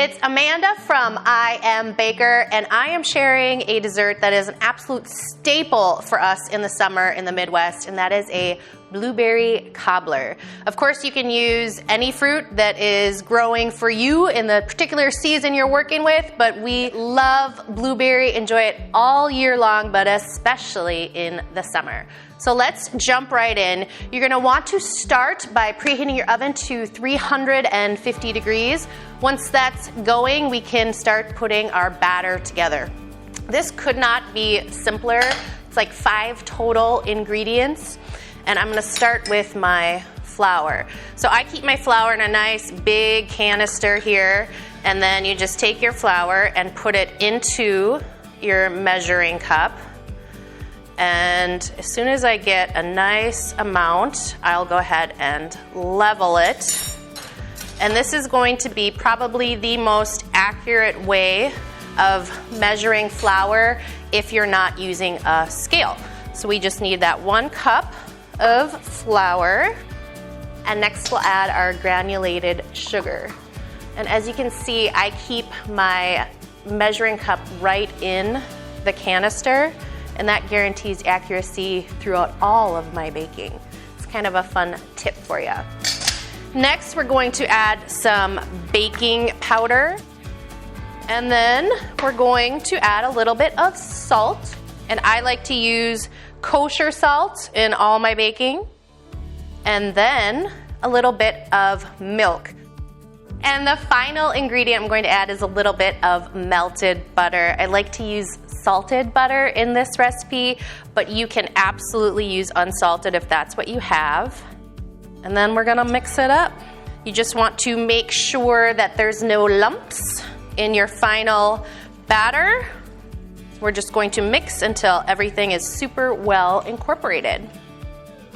It's Amanda from I Am Baker, and I am sharing a dessert that is an absolute staple for us in the summer in the Midwest, and that is a blueberry cobbler. Of course, you can use any fruit that is growing for you in the particular season you're working with, but we love blueberry, enjoy it all year long, but especially in the summer. So let's jump right in. You're gonna want to start by preheating your oven to 350 degrees. Once that's going, we can start putting our batter together. This could not be simpler. It's like 5 total ingredients. And I'm gonna start with my flour. So I keep my flour in a nice big canister here, and then you just take your flour and put it into your measuring cup. And as soon as I get a nice amount, I'll go ahead and level it. And this is going to be probably the most accurate way of measuring flour if you're not using a scale. So we just need that 1 cup of flour. And next we'll add our granulated sugar. And as you can see, I keep my measuring cup right in the canister, and that guarantees accuracy throughout all of my baking. It's kind of a fun tip for you. Next, we're going to add some baking powder, and then we're going to add a little bit of salt, and I like to use kosher salt in all my baking, and then a little bit of milk. And the final ingredient I'm going to add is a little bit of melted butter. I like to use salted butter in this recipe, but you can absolutely use unsalted if that's what you have. And then we're gonna mix it up. You just want to make sure that there's no lumps in your final batter. We're just going to mix until everything is super well incorporated.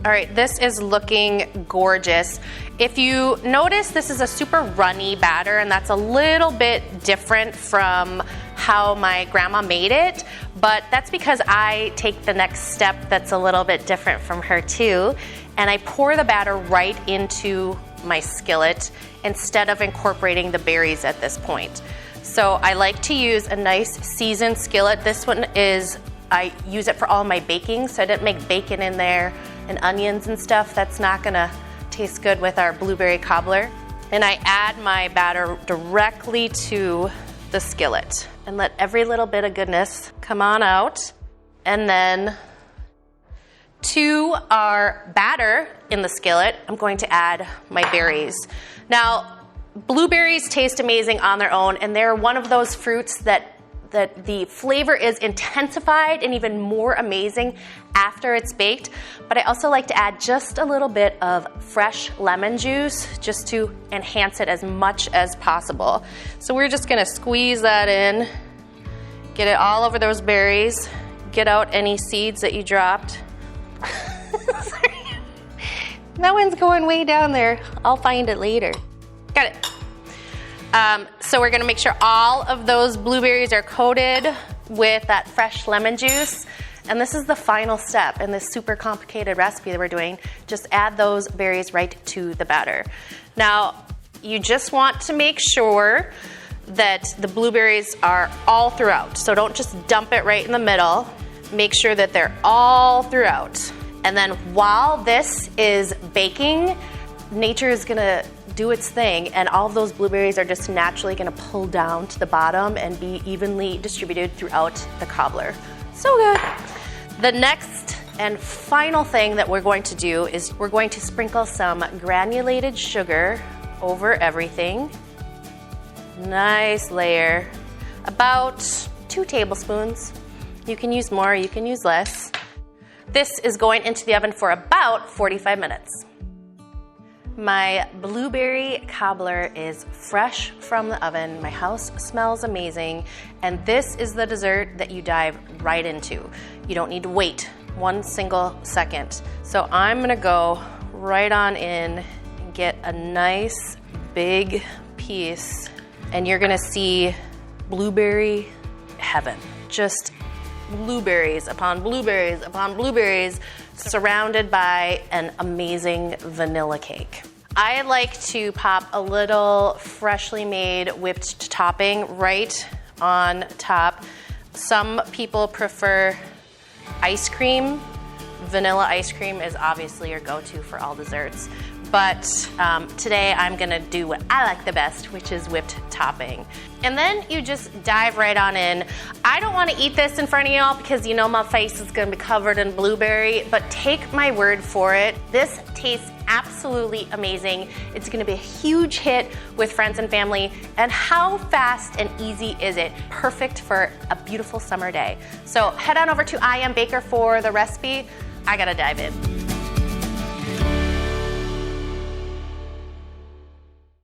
All right, this is looking gorgeous. If you notice, this is a super runny batter, and that's a little bit different from how my grandma made it, but that's because I take the next step that's a little bit different from her too, and I pour the batter right into my skillet instead of incorporating the berries at this point. So I like to use a nice seasoned skillet. This one is, I use it for all my baking, so I didn't make bacon in there and onions and stuff. That's not gonna taste good with our blueberry cobbler. And I add my batter directly to the skillet and let every little bit of goodness come on out. And then to our batter in the skillet, I'm going to add my berries. Now, blueberries taste amazing on their own, and they're one of those fruits that the flavor is intensified and even more amazing after it's baked. But I also like to add just a little bit of fresh lemon juice just to enhance it as much as possible. So we're just gonna squeeze that in, get it all over those berries, get out any seeds that you dropped. Sorry. That one's going way down there. I'll find it later. Got it. So we're gonna make sure all of those blueberries are coated with that fresh lemon juice. And this is the final step in this super complicated recipe that we're doing. Just add those berries right to the batter. Now, you just want to make sure that the blueberries are all throughout. So don't just dump it right in the middle. Make sure that they're all throughout. And then while this is baking, nature is gonna do its thing, and all of those blueberries are just naturally gonna pull down to the bottom and be evenly distributed throughout the cobbler. So good. The next and final thing that we're going to do is we're going to sprinkle some granulated sugar over everything. Nice layer, about 2 tablespoons. You can use more, you can use less. This is going into the oven for about 45 minutes. My blueberry cobbler is fresh from the oven. My house smells amazing. And this is the dessert that you dive right into. You don't need to wait 1 single second. So I'm gonna go right on in and get a nice big piece. And you're gonna see blueberry heaven. Just blueberries upon blueberries upon blueberries, surrounded by an amazing vanilla cake. I like to pop a little freshly made whipped topping right on top. Some people prefer ice cream. Vanilla ice cream is obviously your go-to for all desserts. But today I'm gonna do what I like the best, which is whipped topping. And then you just dive right on in. I don't wanna eat this in front of y'all because you know my face is gonna be covered in blueberry, but take my word for it, this tastes absolutely amazing. It's gonna be a huge hit with friends and family. And how fast and easy is it? Perfect for a beautiful summer day. So head on over to I Am Baker for the recipe. I gotta dive in.